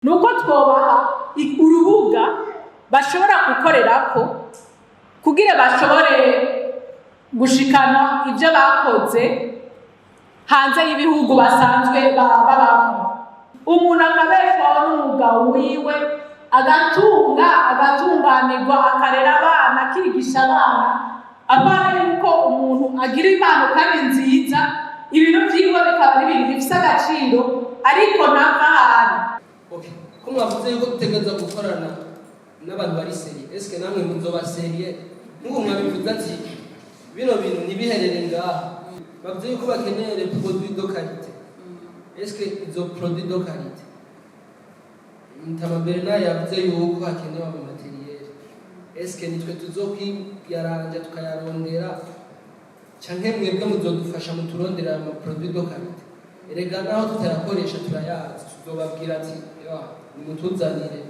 nuko twobaha urubuga bashobora gukorerako kugira bashobore gushikana ibyo bakoze hanze y'ibihugu basanzwe babamo. Umuntu akabeshwaho n'umwuga wiwe agatunganirwa akarera abana akigisha abana abana yuko umuntu agira impano kandi nziza ibintu byiwe bikaba ari ibintu bifite agaciro ariko ntapfa ahari. Ko mwavuze yuko dutegereza gukorana n'abantu bari seriye, eske namwe muzoba seriye n'ubu mwabivuze ati bino bintu nibiherere ngaha bavuze yuko bakeneye les produits de qualité, eske izo produits de qualité Mutama Bernard yavuze yuko hakenewe amateriel, eske nitwe tuzokwiyaranja tukayarondera canke mwebwe muzodufasha muturondera ama produits de qualité? Erega naho tutarakoresha turayazi, tuzobabwira ati nimutuzanire.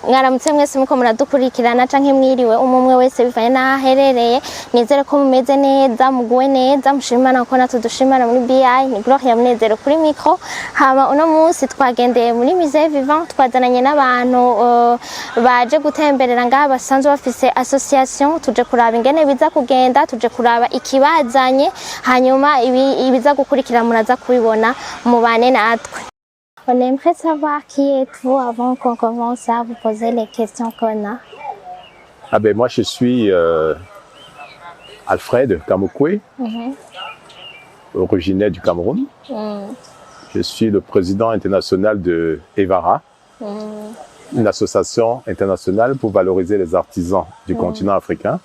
Mwaramutse mwese muko muradukurikirana canke mwiriwe umwe wese bivanye naherereye, nizere ko mumeze neza muguwe neza mushimana ko natudushimana muri BI ni Gloria Munezero kuri micro. Hama uno munsi twagendeye muri Musée Vivant, twazananye n'abantu baje gutemberera ngaha basanzwe bafise association, tuje kuraba ingene biza kugenda, tuje kuraba ikibazanye, hanyuma ibiza gukurikira muraza kubibona mubane natwe. On aimerait savoir qui êtes-vous avant qu'on commence à vous poser les questions qu'on a. Ah ben moi je suis Alfred Kamokwe, originaire du Cameroun. Je suis le président international de Evara, une association internationale pour valoriser les artisans du continent africain.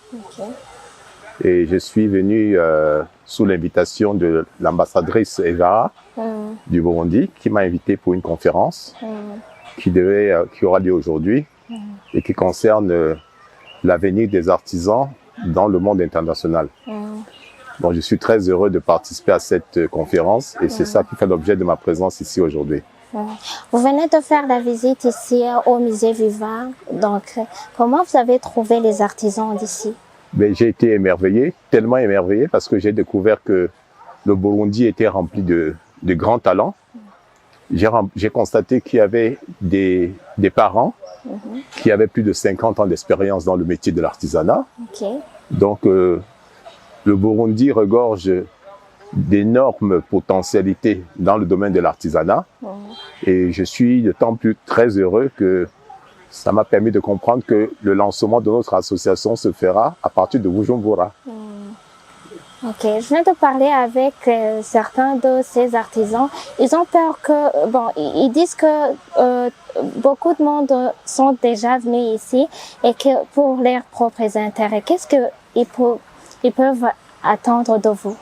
Et je suis venu sous l'invitation de l'ambassadrice Evara du Burundi, qui m'a invité pour une conférence qui aura lieu aujourd'hui et qui concerne l'avenir des artisans dans le monde international. Bon, je suis très heureux de participer à cette conférence et c'est ça qui fait l'objet de ma présence ici aujourd'hui. Vous venez de faire la visite ici au Musée Vivant, donc comment vous avez trouvé les artisans d'ici? Ben, j'ai été émerveillé, tellement émerveillé parce que j'ai découvert que le Burundi était rempli de grands talents. J'ai constaté qu'il y avait des parents qui avaient plus de 50 ans d'expérience dans le métier de l'artisanat. Donc, le Burundi regorge d'énormes potentialités dans le domaine de l'artisanat. Et je suis d'autant plus très heureux que ça m'a permis de comprendre que le lancement de notre association se fera à partir de Bujumbura. Ok, je viens de parler avec certains de ces artisans. Ils ont peur que, bon, ils disent que beaucoup de monde sont déjà venus ici et que pour leurs propres intérêts, qu'est-ce qu'ils peuvent attendre de vous?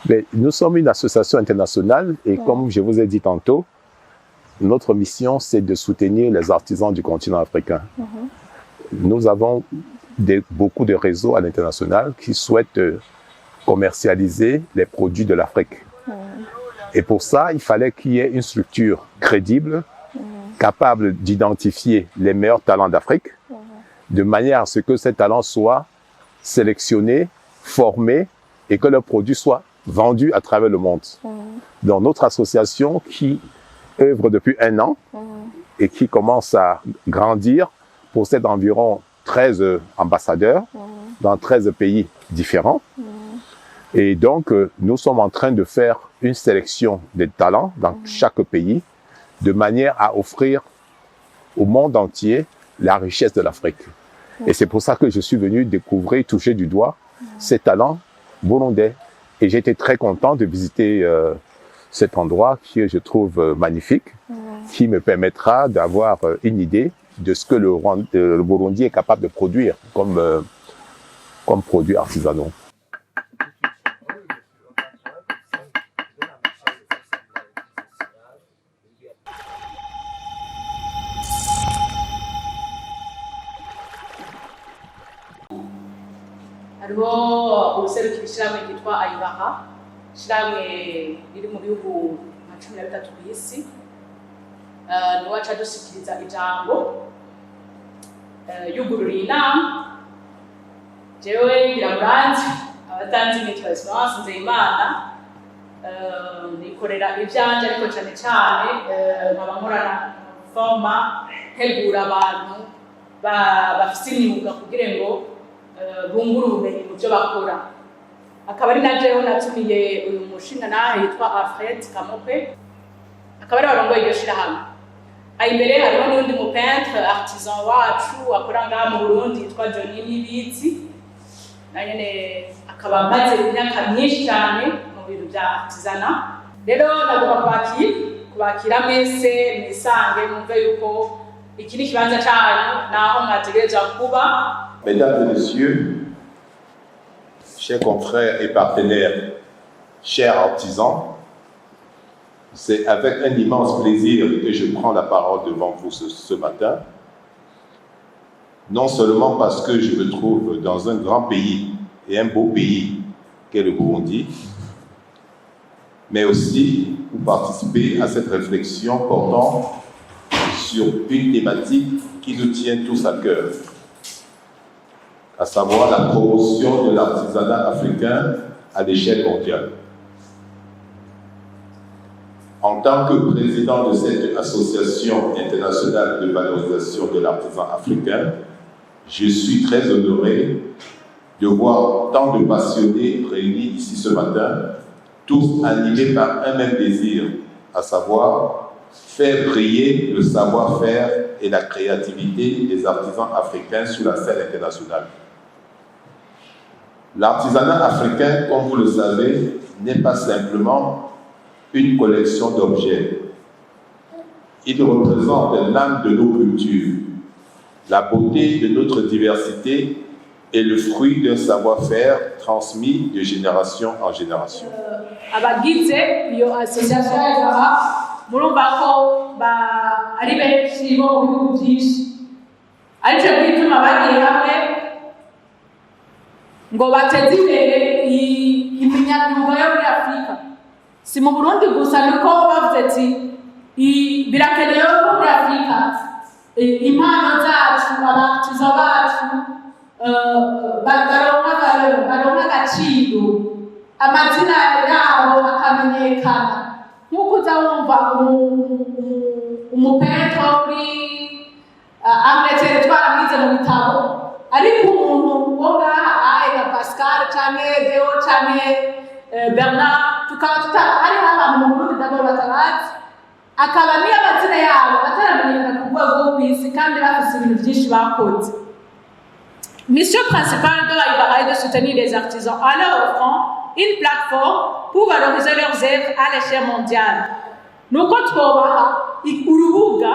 Mais nous sommes une association internationale et comme je vous ai dit tantôt, notre mission c'est de soutenir les artisans du continent africain. Nous avons beaucoup de réseaux à l'international qui souhaitent commercialiser les produits de l'Afrique. Et pour ça, il fallait qu'il y ait une structure crédible, capable d'identifier les meilleurs talents d'Afrique, de manière à ce que ces talents soient sélectionnés, formés et que leurs produits soient vendus à travers le monde. Donc notre association qui œuvre depuis 1 an et qui commence à grandir possède environ 13 ambassadeurs dans 13 pays différents. Et donc, nous sommes en train de faire une sélection des talents dans chaque pays de manière à offrir au monde entier la richesse de l'Afrique. Et c'est pour ça que je suis venu découvrir, toucher du doigt ces talents burundais. Et j'ai été très content de visiter cet endroit que je trouve magnifique, qui me permettra d'avoir une idée de ce que le Burundi est capable de produire comme produits artisanaux. Hariho ubuserukira ishyirahamwe ryitwa Ayubaha, ishyirahamwe riri mu bihugu nka 13 ku isi. Niwe aca adushikiriza ijambo yugururiye inama. Jewe ngira muranzi atanzi nitwa Esperance Nzeyimana nikorera ivyanje ariko cyane cyane nkaba nkorana forma ntegura abantu bafite imyuga kugira ngo bungure ubumenyi mu byo bakora. Akaba ari na jewe natumiye uyu mushinga nawe yitwa Alfred Kamope, akaba ari abarongoye iryo shirahamwe. Imbere hariho n'undi mu peintre artisan wacu akora ngaha mu Burundi yitwa Johnny Nibizi, na nyene akaba amaze imyaka myinshi cyane mu bintu bya artisanat. Rero nagomba kubakira mwese mwisange mwumve yuko iki ni kibanza cyanyu naho mwategereza kuba. Mesdames et messieurs, chers confrères et partenaires, chers artisans, c'est avec un immense plaisir que je prends la parole devant vous ce matin. Non seulement parce que je me trouve dans un grand pays et un beau pays qu'est le Burundi, mais aussi pour participer à cette réflexion portant sur une thématique qui nous tient tous à cœur, à savoir la promotion de l'artisanat africain à l'échelle mondiale. En tant que président de cette association internationale de valorisation de l'artisan africain, je suis très honoré de voir tant de passionnés réunis ici ce matin, tous animés par un même désir, à savoir faire briller le savoir-faire et la créativité des artisans africains sur la scène internationale. L'artisanat africain, comme vous le savez, n'est pas simplement une collection d'objets. Il représente l'âme de nos cultures, la beauté de notre diversité et le fruit d'un savoir-faire transmis de génération en génération. Abagize iyo association y'aba murumva ko ari benshi bo mu bihugu byinshi, ariko bituma bagiye hamwe ngo bateze imbere imyuga yo muri Afurika. Si mu Burundi gusa niko bavuze ati birakenewe ko muri Afurika impano zacu abatiza bacu baronka agaciro, amazina yabo akamenyekana. Nk'uko uza wumva umupeto uri Angleterre twaramwize mu bitabo, ariko umuntu wo ngaha nka Pascal canke Deo canke Bernard tukaba hariho abantu mu Burundi ndabona batabazi, akaba niyo amazina yabo ataramenyekana ku rwego rwo kw'isi kandi bafise ibintu byinshi bakoze. Mission principale de l'AIBA est de soutenir les artisans en leur offrant une plateforme pour valoriser leurs œuvres à l'échelle mondiale. Nuko twobaha urubuga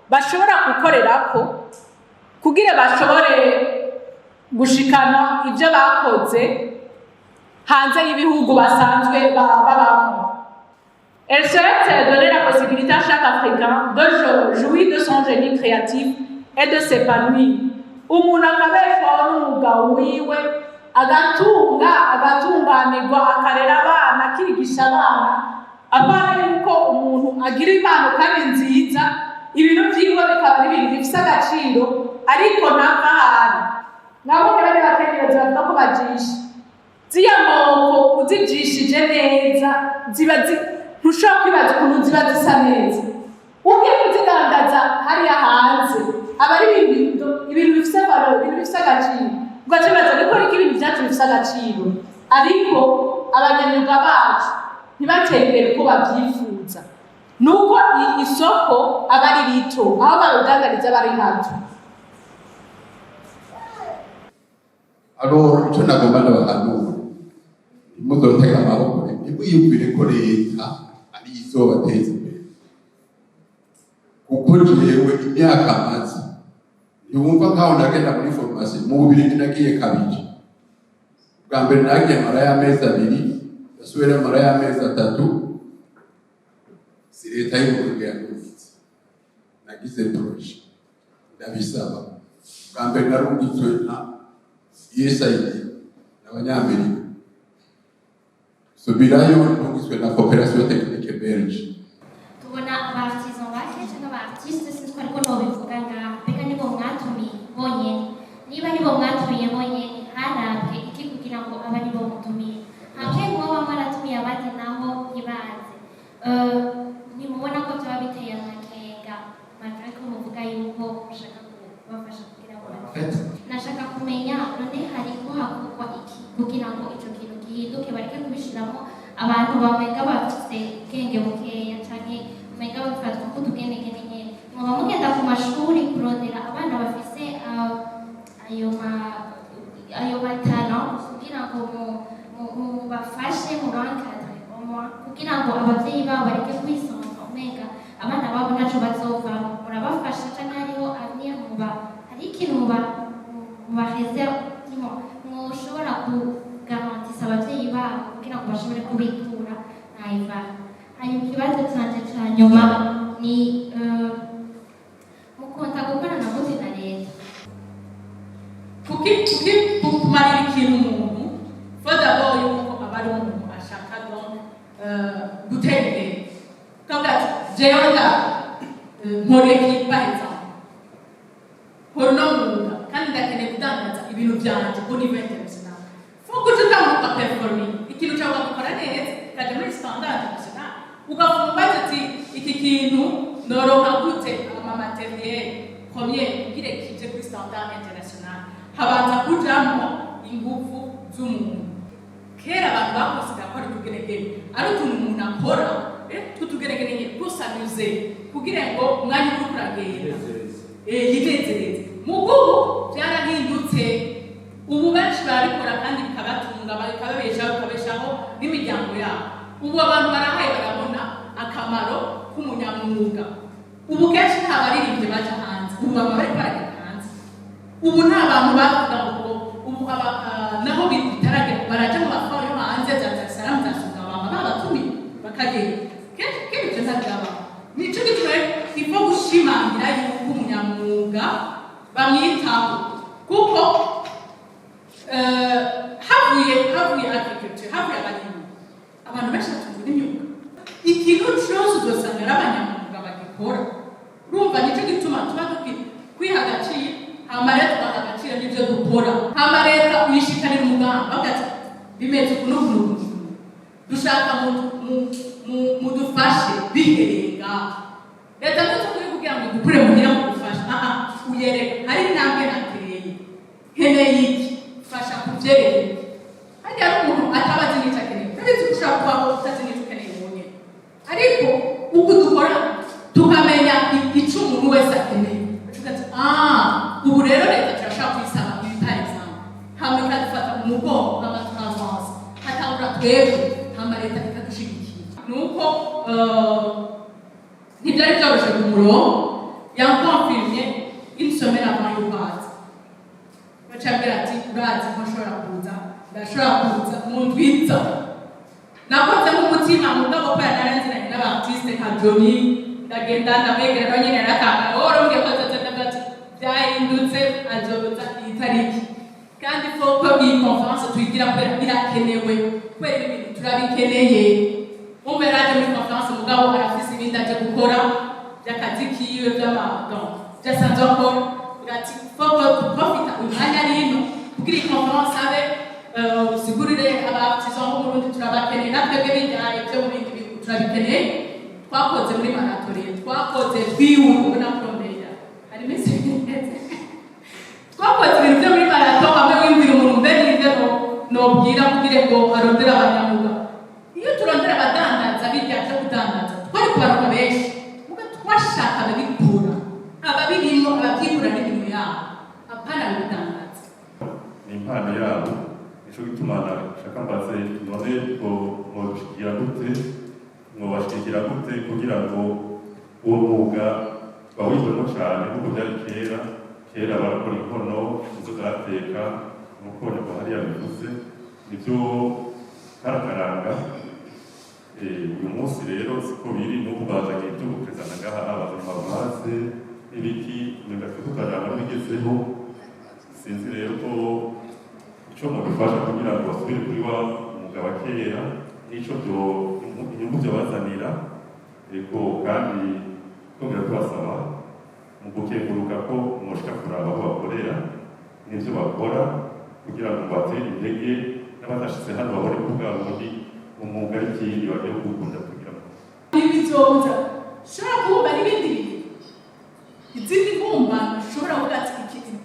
bashobora gukorerako kugira bashobore gushikana ibyo bakoze hanze y'ibihugu basanzwe babamo. Elle souhaite donner la possibilité à chaque Africain de jouir de son génie créatif et de s'épanouir. Umuntu akabeshwaho n'umwuga wiwe agatunganirwa akarera abana akigisha abana yuko umuntu agira impano kandi nziza, ibintu byiwe bikaba ari ibintu bifite agaciro ariko ntava ahari. Nabo bari batekereza bavuga ko bajisha ziya nkoko uzijishije neza ntushobora kwibaza ukuntu ziba zisa neza. Ugiye kuzidandaza hariya hanze aba ari ibintu bifite valeur, ibintu bifite agaciro, ugacibaza ariko ibintu byacu bifite agaciro, ariko abanyamyuga bacu ntibateye imbere uko babyifuza. Nuko isoko aba ari rito, aho barudandariza aba ari hato. Icyo nagomba n'abahanura imudotega amaboko ntimwiyumvire ko leta ari izobateza imbere, kuko jewe imyaka maze ntiwumva nkaho nagenda muri formation mu Bubiligi nagiye kabiri. Bwa mbere nagiye mara y'amezi 2, ndasubira mara y'amezi 3. Si leta y'Uburundi yanumitse, nagize projet ndabisaba. Bwa mbere narungitswe na USAID n'abanyamerika, subirayo ndungitswe na Coopération Technique Belge. Tubona abartisan bake cyangwa abartiste sinzi ko ariko nobivuga ngaha, mbega nibo mwatumiye bonyene. Niba nibo mwatumiye bonyene harabwe iki kugira ngo aba nibo muto gushiramo abantu bamenga bafite ubwenge bukeya canke umenga bafatwa nk'utugenegene nyene muba mugenda ku mashuri kurondera abana bafise ayo matano kugira ngo mubafashe mubankadre kugira ngo abavyeyi babo bareke kwisonga umenga abana babo ntaco bazovamo murabafasha canke hariho avenir hari ikintu mubaheze mushobora kugarantisa abavyeyi babo kugira ngo bashobore kubikura nayivana hanyuma ikibazo canje ca nyuma ni mukunda gukorana gute na leta kumarira ikintu umuntu fodabo yuko aba ari umuntu ashaka gutera imbere kavuga ati jewe nkoreki par exemple nkora uno mwuga kandi ndakeneye kudandaza ibintu vyanje ku niveau international fuko utamuka performing ikintu cyawe ugakora neza kaje muri standard national ugafunga ati iki kintu noronka gute ama materiel premier kugira kije kuri standard international habanza kujamo ingufu z'umuntu kera abantu bakoze akora tugeregere ari utuntu umuntu akora tutugeregere gusanuze kugira ngo umwanya uri kuragenda yinezereze mugubu byarahindutse ubu benshi barabikora kandi bikabatunga bakabeshaho n'imiryango yabo ubu abantu barahaye barabona akamaro k'umunyamwuga ubu kenshi nta baririmbyi baja hanze ubu baba bari baragenda hanze ubu nta bantu bavuga ngo ubu naho bitaragera baraja mu maforo yo hanze za Dar es Salaam za Sugabama n'abatumi bakagenda kenshi ivyo ntabyaba nico gituma ifo gushimangira yuko umunyamwuga bamwitaho kuko havuye agriculture havuye abarimyi abantu benshi batunzwe n'imyuga ikintu cyose uzosanga ari abanyamwuga bagikora urumva nico gituma tuba kwiha agaciro hama rero tubaha agaciro n'ivyo dukora hama leta uyishikanira umugambi bagati bimeze kuno dushaka mudufashe bihereye ngaho leta ndetse kuri kugira ngo igukure mugira ngo gufasha uyereka hari intambwe nateye nkeneye iki fasha kuvyereka hajya ari umuntu atabazi n'icyo akeneye utabizi ko ushobora kubaho utazi n'icyo ukeneye ubonye ariko uko dukora tukamenya icyo umuntu wese akeneye ati ubu rero leta turashaka kuyisaba ibitari example hama ikadufata mu mugongo nk'amatransvanse hatangura twebwe hama leta ikadushigikira nuko ntibyari byoroshye ku murongo yankonfirmye une semaine avant y'ukwezi bacabwira ati urazi ko nshobora kuza ndashobora kuza mu ndwiza nakoze nk'umutima mugabo ko yanaranziranye n'abartiste nka Johnny ndagenda ndamwegera nawe nyine yaratanga worombye ko ati byahindutse azoza iyi tariki kandi foko iyi conference tuyigira kubera birakenewe kubera ibintu turabikeneye umwe raje muri conference mugabo arafise ibindi aje gukora by'akazi kiwe byasanzwe akora ugati foko tuprofita umwanya rino kugira iyi conference abe usigurire abatizo bo mu Burundi turabakeneye natwebwe bijyaye byo mu bindi bihugu turabikeneye twakoze muri marathon twakoze twiwubu na promera hari mese twakoze ibintu byo muri marathon hamwe w'imvira umuntu mbere n'ibyo nobwira kugira ngo arondera abanyamwuga iyo turondera abadandaza bijya byo kudandaza twari kubaruka benshi muga twashaka ababikura ababirimo ababyikura n'ibintu yabo apana bidandaza ni impano yabo nico gituma nashaka mbaze none ko mubishikira gute mwabashikira gute kugira ngo uwo mwuga bawihwemo cyane kuko byari kera barakora inkono izo zateka umukono ko hariya bivuze nibyo karakaranga uyu munsi rero siko biri n'ubu bazanye ibyo gukezana ngaha abazana amazi ibiki nigafite kukaranga bigezeho sinzi rero ko icyo mubifasha kugira ngo basubire kuri wa mwuga wa kera n'icyo inyungu byo bazanira ariko kandi twongera tubasaba mu gukenguruka ko mushika kuraba aho bakorera n'ibyo bakora kugira ngo batere intege n'abadashyize hano babone ko bwa bundi umwuga ari ikindi bagiye gukunda kugira ngo ibizoza ushobora kubumba n'ibindi bintu izindi mbumba ushobora kuvuga ati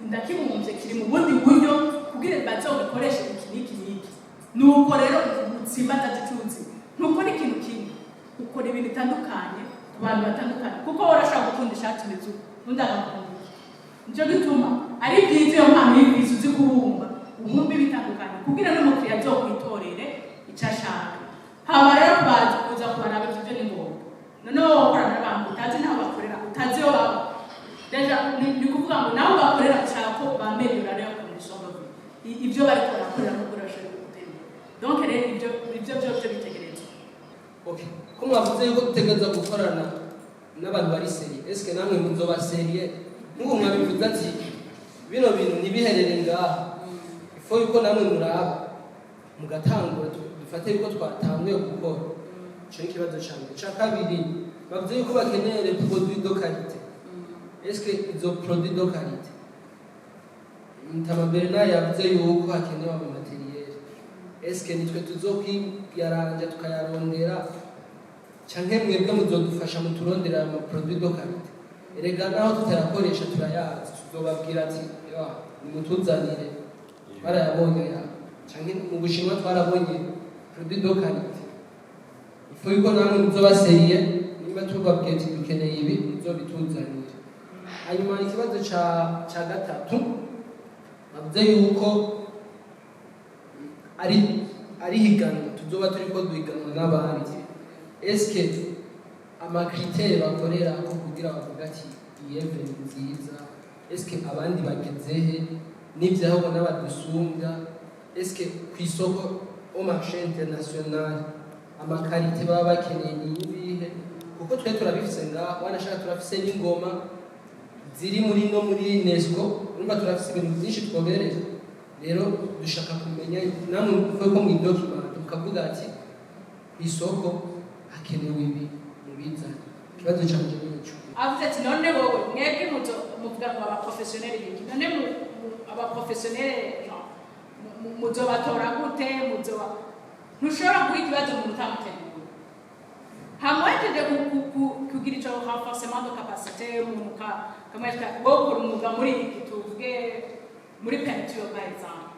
ndakibumbye kiri mu bundi buryo kugira ngo bazobikoreshe iki n'iki n'iki nuko rero ubuzi simba atazicuzi ntukora ikintu kimwe ukora ibintu bitandukanye ku bantu batandukanye kuko urashobora gukunda ishati imeze uko undi agakunda nicyo gituma ari byiza iyo mpano y'ibyiza uzi kubumba ubumbe bitandukanye kugira n'umukiriya azokwitorere icyo ashaka haba rero bazi kuza kubaraba ibyo ni ngombwa noneho wakorana n'abantu utazi n'aho bakorera utazi iyo baba deja ni kuvuga ngo nawe bakorera ushaka ko bameliora rero condition de vie ibyo bariko barakorera no kurasha gutera donc rero ibyo byo bitegerezwa okay ko mwavuze yuko dutegereza gukorana n'abantu bari serie est-ce que namwe muzoba serie n'ubu mwabivuze ati bino bintu nibiherere ngaha ifo yuko namwe muraba mugatangura dufate yuko twatanguye gukora cyo ikibazo cyane cya kabiri bavuze yuko bakeneye les produits de qualité est-ce que izo produits de qualité Mtamabelina yavuze yuko hakenewe amateriel est-ce que nitwe tuzokwiyaranja tukayarondera canke mwebwe muzodufasha muturondera ama produits de qualité erega naho tutarakoresha turayazi tuzobabwira ati nimutuzanire barayabonye ya canke mu Bushinwa twarabonye produits de qualité ifo yuko namwe muzoba serie nimba tubabwiye ati dukeneye ibi muzobituzanire hanyuma ikibazo ca gatatu bavuze yuko ari higanwa tuzoba turiko duhiganwa n'abandi est-ce que amakriteri bakorera ko kugira bavuga ati iyi event nziza est-ce que abandi bagezehe n'ivyaho n'abadusumbya est-ce que kw'isoko au marché international amakarite baba bakeneye niyibihe kuko twe turabifise ngaho wanashaka turafise n'ingoma ziri muri UNESCO urumva turafise ibintu byinshi twobereye rero dushaka kumenya namwe ko mu document tukavuga ati isoko hakenewe ibi mubizana kibazo cyanje n'icyo avuze ati none wowe mwebwe muvuga ngo abaprofessionnel biki none abaprofessionnel muzobatora gute ntushobora guha ikibazo umuntu utamutegura hamwejeje kugira ico renforcement de capacité umuntu kamweshka gukora umwuga muri iki tuvuge muri peinture par exemple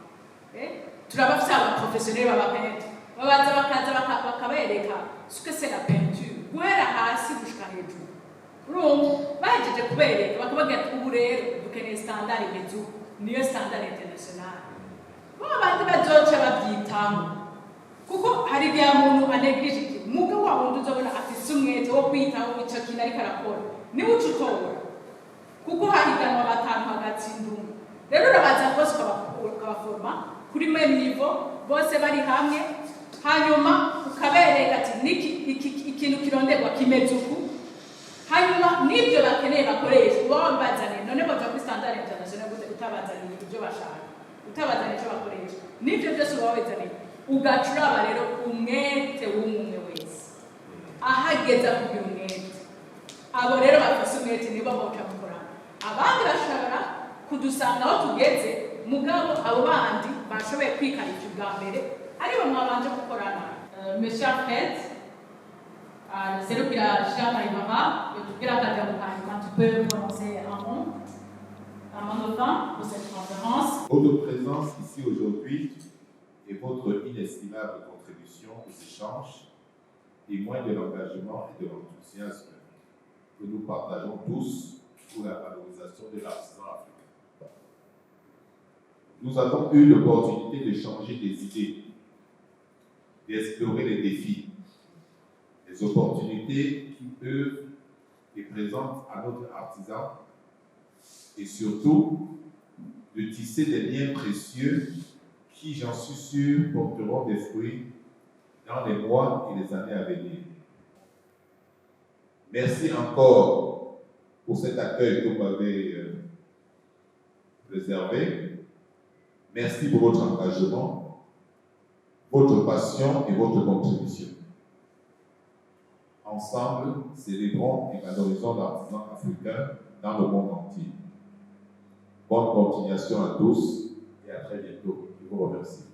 turabafite abaprofessionnel b'abapeintre babaza bakabereka ce que c'est la peinture guhera hasi gushika hejuru urumva bahejeje kubereka bakababwira ati ubu rero dukeneye standard imeze niyo standard international abandi bazoca babyitaho kuko hari igihe umuntu aneglige iki umugabo wa wundi uzabona afise umwete wo kwitaho icyo kintu ariko arakora niwe uca utora kuko hahiganwa batanu hagatsinda umwe rero urabaza bose ukabaforma kuri même niveau bose bari hamwe hanyuma ukabereka ati ikintu kironderwa kimeze uku hanyuma n'ibyo bakeneye bakoresha uba wabazaniye none baza kuri standard international gute utabazaniye ibyo bashaka utabazaniye icyo bakoresha n'ibyo byose uba wabazaniye ugacuraba rero umwete w'umwe wese ahageza kugira umwete abo rero bafise umwete nibo bawuca mukorana abandi bashobora kudusanga aho tugeze mugabo abo bandi bashoboye kwikarika ubwa mbere aribo mwabanje gukorana Monsieur Fred serukira Jean Marimama yotubwira akajambo hanyuma tu peux prononcer un mot de fin pour cette conférence. Votre présence ici aujourd'hui et votre inestimable contribution aux échanges témoignent de l'engagement et de l'enthousiasme que nous partageons tous pour la valorisation de l'artisan africain. Nous avons eu l'opportunité de changer des idées, d'explorer les défis, les opportunités qui œuvrent et présentent à notre artisan et surtout de tisser des liens précieux qui, j'en suis sûr, porteront des fruits dans les mois et les années à venir. Merci encore pour cet accueil que vous m'avez réservé. Merci pour votre engagement, votre passion et votre contribution. Ensemble, célébrons et valorisons l'artisan africain dans le monde entier. Bonne continuation à tous et à très bientôt. Je vous remercie.